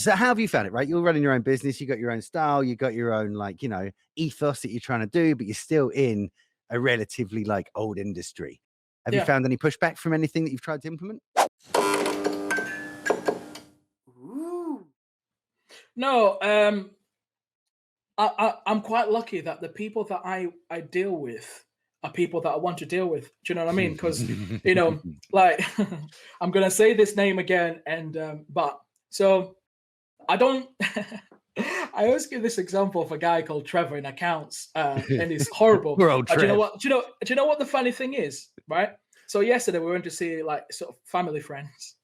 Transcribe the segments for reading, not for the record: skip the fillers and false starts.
So how have you found it, right? You're running your own business, you got your own style, you got your own, like, you know, ethos that you're trying to do, but you're still in a relatively like old industry. Have you found any pushback from anything that you've tried to implement? Ooh. No, I'm quite lucky that the people that I deal with are people that I want to deal with. Do you know what I mean? Because, you know, like, I'm gonna say this name again, and but so I don't. I always give this example of a guy called Trevor in accounts, and he's horrible. Poor old But do you know Trev. what? Do you know what the funny thing is, right? So yesterday we went to see like sort of family friends,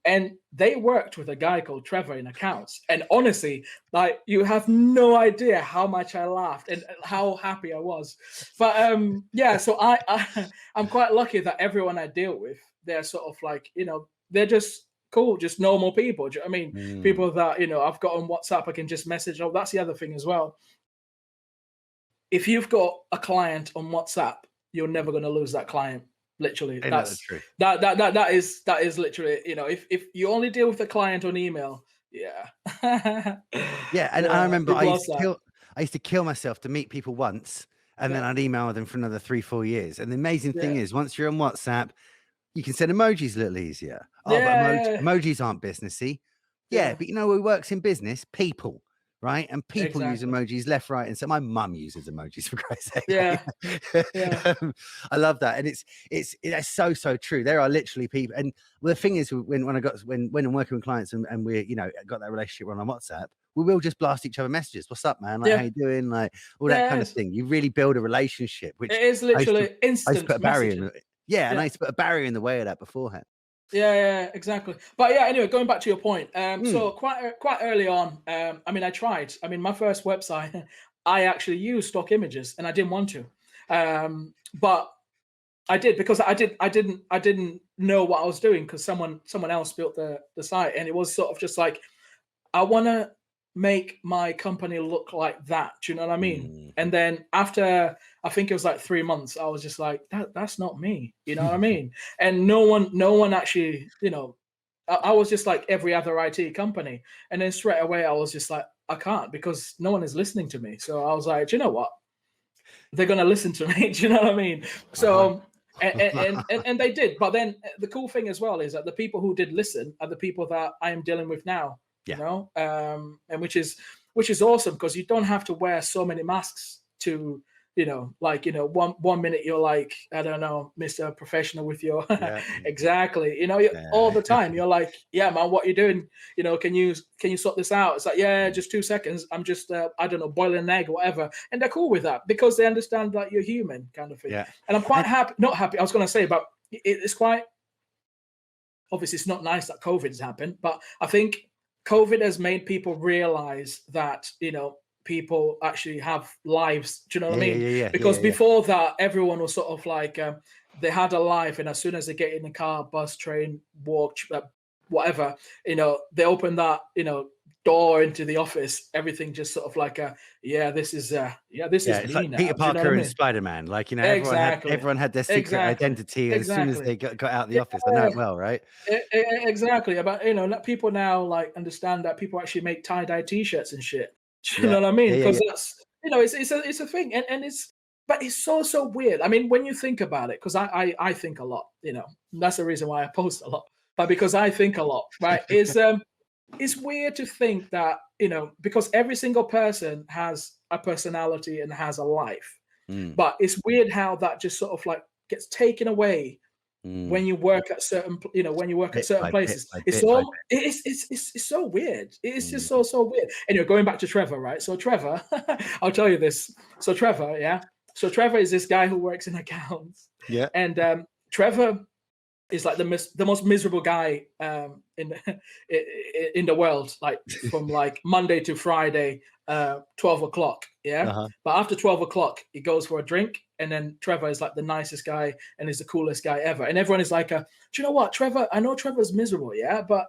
and they worked with a guy called Trevor in accounts. And honestly, like you have no idea how much I laughed and how happy I was. But yeah, so I'm quite lucky that everyone I deal with, they're sort of like, you know, they're just cool, just normal people. Do you know what I mean? People that, you know, I've got on WhatsApp, I can just message. Oh, that's the other thing as well. If you've got a client on WhatsApp, you're never going to lose that client. Literally, Ain't that's true. That is literally, you know, if you only deal with a client on email, yeah. Yeah, and I remember I used that. to kill myself to meet people once, and then I'd email them for another 3-4 years. And the amazing thing is, once you're on WhatsApp, you can send emojis a little easier. Oh, but emojis aren't businessy. Yeah, but you know who works in business? People, right? And people use emojis left, right, and so my mum uses emojis, for Christ's sake. Yeah. I love that, and it's so true. There are literally people, and well, the thing is, when I'm working with clients and we, you know, got that relationship on WhatsApp, we will just blast each other messages. What's up, man? Like, how you doing? Like all that kind of thing. You really build a relationship, which it is literally instant. I used to put a barrier messaging. and I used to put a barrier in the way of that beforehand. Yeah, exactly. But yeah, anyway, going back to your point. So quite early on, I mean, I tried. I mean, my first website, I actually used stock images, and I didn't want to, but I did because I didn't know what I was doing because someone else built the site, and it was sort of just like, I want to make my company look like that. Do you know what I mean? And then after, I think it was like 3 months, I was just like, that's not me. You know what I mean? And no one actually, you know, I was just like every other IT company. And then straight away, I was just like, I can't, because no one is listening to me. So I was like, do you know what? They're going to listen to me. Do you know what I mean? So, and they did. But then the cool thing as well is that the people who did listen are the people that I am dealing with now. You know, and which is awesome, because you don't have to wear so many masks to, you know, like, you know, one minute you're like, I don't know, Mr. Professional with your exactly, you know, all the time you're like, yeah, man, what are you doing? You know, can you sort this out? It's like, yeah, just 2 seconds. I'm just I don't know, boiling an egg or whatever, and they're cool with that because they understand that you're human, kind of thing. And I'm quite not happy. I was going to say, but it's quite obviously it's not nice that COVID has happened, but I think COVID has made people realize that, you know, people actually have lives. Do you know what I mean? Because before that, everyone was sort of like, they had a life, and as soon as they get in the car, bus, train, walk, whatever, you know, they open that, you know, door into the office, everything just sort of like this is me like now. Peter Parker and Spiderman, like, you know, everyone had their secret identity as soon as they got out of the office. I know it well, right? Exactly. But, you know, people now like understand that people actually make tie-dye t-shirts and shit. Do you know what I mean? Because that's, you know, it's a thing, and but it's so weird. I mean, when you think about it, because I think a lot, you know, that's the reason why I post a lot, but because I think a lot, right? It's weird to think that, you know, because every single person has a personality and has a life, but it's weird how that just sort of like gets taken away when you work at certain, you know, when you work at certain places. It's so weird. It's just so weird. Anyway, going back to Trevor, right? So Trevor, I'll tell you this. So Trevor, So Trevor is this guy who works in accounts. And Trevor is like the most miserable guy in the world, like from like Monday to Friday, 12 o'clock. But after 12 o'clock, he goes for a drink, and then Trevor is like the nicest guy and is the coolest guy ever. And everyone is like, do you know what, Trevor? I know Trevor's miserable, but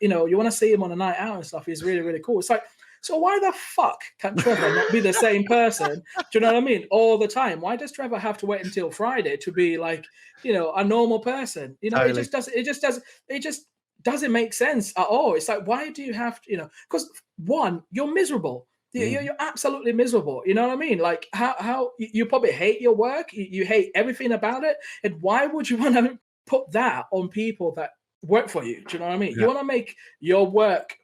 you know, you want to see him on a night out and stuff. He's really, really cool. It's like, so why the fuck can Trevor not be the same person? Do you know what I mean? All the time. Why does Trevor have to wait until Friday to be like, you know, a normal person? You know, it just doesn't make sense at all. It's like, why do you have to, because one, you're miserable. You're absolutely miserable. You know what I mean? Like how you probably hate your work. You hate everything about it. And why would you want to put that on people that work for you? Do you know what I mean? You want to make your work,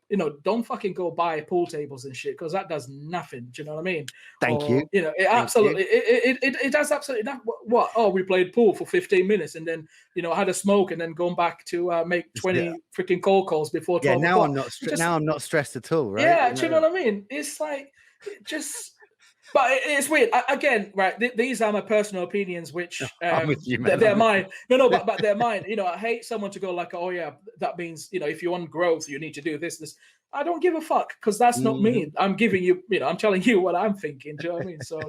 don't fucking go buy pool tables and shit, because that does nothing. Do you know what I mean? Thank you. It absolutely, it does absolutely nothing. What? Oh, we played pool for 15 minutes and then, had a smoke and then going back to make 20 freaking cold calls before 12 now o'clock. I'm not stressed at all, right? Yeah, do you know what I mean? It's like, but it's weird. Again, right? These are my personal opinions, which I'm with you, man. they're mine. No, but they're mine. I hate someone to go like, oh yeah, that means if you want growth, you need to do this. I don't give a fuck, because that's not me. I'm giving you, I'm telling you what I'm thinking. Do you know what I mean? So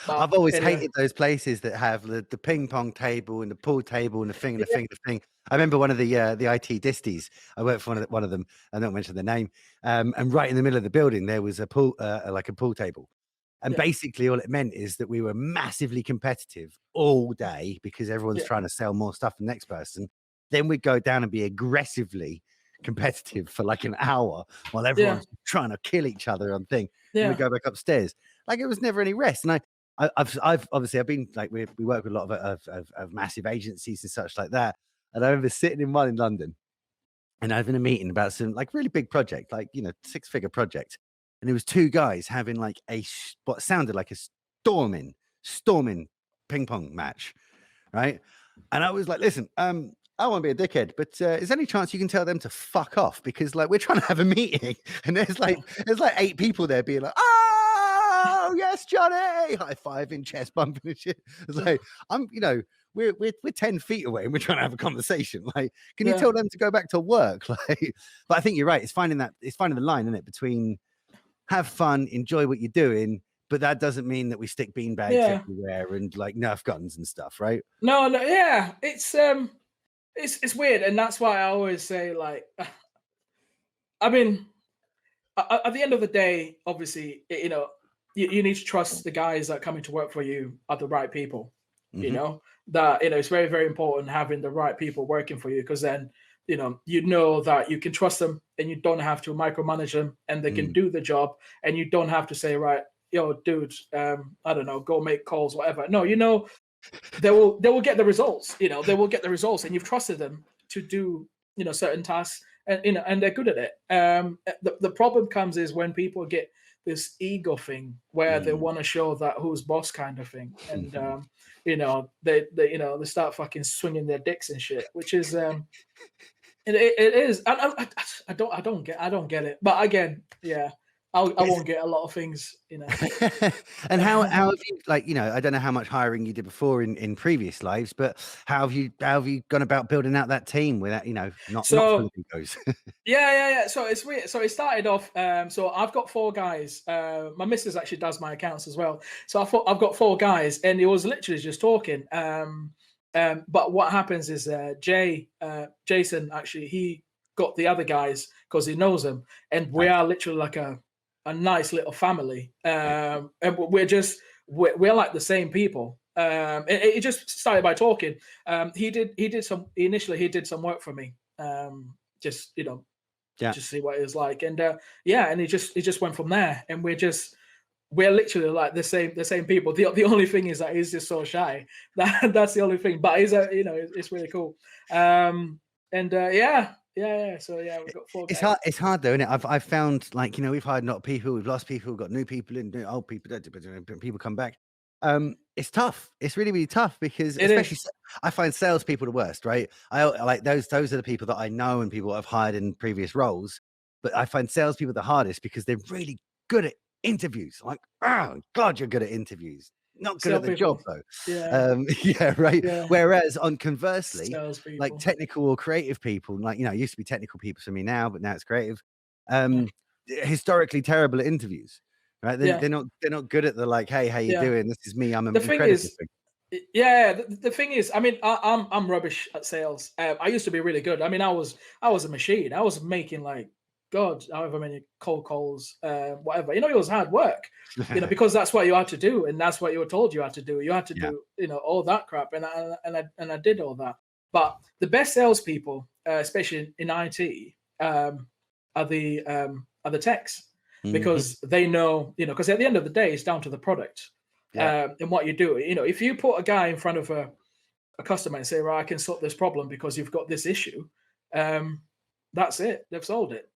I've always hated those places that have the ping pong table and the pool table and the thing and the thing and the thing. I remember one of the IT disties. I worked for one of them. I don't mention the name. And right in the middle of the building, there was a pool, like a pool table. And basically all it meant is that we were massively competitive all day, because everyone's trying to sell more stuff to the next person. Then we'd go down and be aggressively competitive for like an hour while everyone's trying to kill each other on thing. And we go back upstairs. Like, it was never any rest. And I've obviously been like, we work with a lot of massive agencies and such like that. And I remember sitting in one in London, and I was in a meeting about some like really big project, like, 6-figure project. And there was two guys having like what sounded like a storming ping pong match, right? And I was like, listen, I won't be a dickhead, but is there any chance you can tell them to fuck off? Because like, we're trying to have a meeting, and there's like 8 people there being like, oh yes, Johnny, high fiving, chest bumping and shit. It's like, we're 10 feet away and we're trying to have a conversation. Like, can you tell them to go back to work? Like, but I think you're right. It's finding the line, isn't it, between have fun, enjoy what you're doing, but that doesn't mean that we stick beanbags everywhere and like Nerf guns and stuff, right? No, yeah, it's weird, and that's why I always say, like, I mean, at the end of the day, obviously, you need to trust the guys that come into work for you are the right people. That it's very, very important having the right people working for you, because then you know that you can trust them and you don't have to micromanage them, and they can do the job, and you don't have to say, right, yo, dude, I don't know, go make calls, whatever. No, they will get the results. They will get the results, and you've trusted them to do certain tasks, and and they're good at it. The problem comes is when people get this ego thing where they want to show that who's boss kind of thing, and they start fucking swinging their dicks and shit, which is it is. I don't get it. But again, I won't get a lot of things, And how have you, like, I don't know how much hiring you did before in previous lives, but how have you gone about building out that team without, not full of egos? Yeah. So it's weird. So it started off. So I've got 4 guys. My missus actually does my accounts as well. So I've got 4 guys, and it was literally just talking. But what happens is Jason actually, he got the other guys because he knows them, and we are literally like a nice little family, and we're like the same people. It just started by talking. He did some work for me, just just see what it was like, and and it just went from there, and we're literally like the same people. The only thing is that he's just so shy. That's the only thing, but he's it's really cool. So we've got 4 guys. It's hard though, isn't it? I've found, like, we've hired not people, we've lost people, we've got new people in, old people, people come back. It's tough. It's really, really tough, because especially I find salespeople the worst, right? I like those are the people that I know and people I've hired in previous roles, but I find salespeople the hardest because they're really good at interviews. Like, oh God, you're good at interviews. Not good at the job though. Right. Whereas conversely, like technical or creative people, like, it used to be technical people for me now, but now it's creative. Historically terrible at interviews, right? They're not good at the, like, hey, how you doing? This is me. I'm the thing is, the thing is, I mean, I'm rubbish at sales. I used to be really good. I mean, I was a machine. I was making like, God, however many cold calls, whatever. It was hard work, because that's what you had to do, and that's what you were told you had to do. You had to do, all that crap, and I did all that. But the best salespeople, especially in IT, are the techs, because they know, because at the end of the day, it's down to the product and what you do. If you put a guy in front of a customer and say, right, I can sort this problem because you've got this issue, that's it. They've solved it.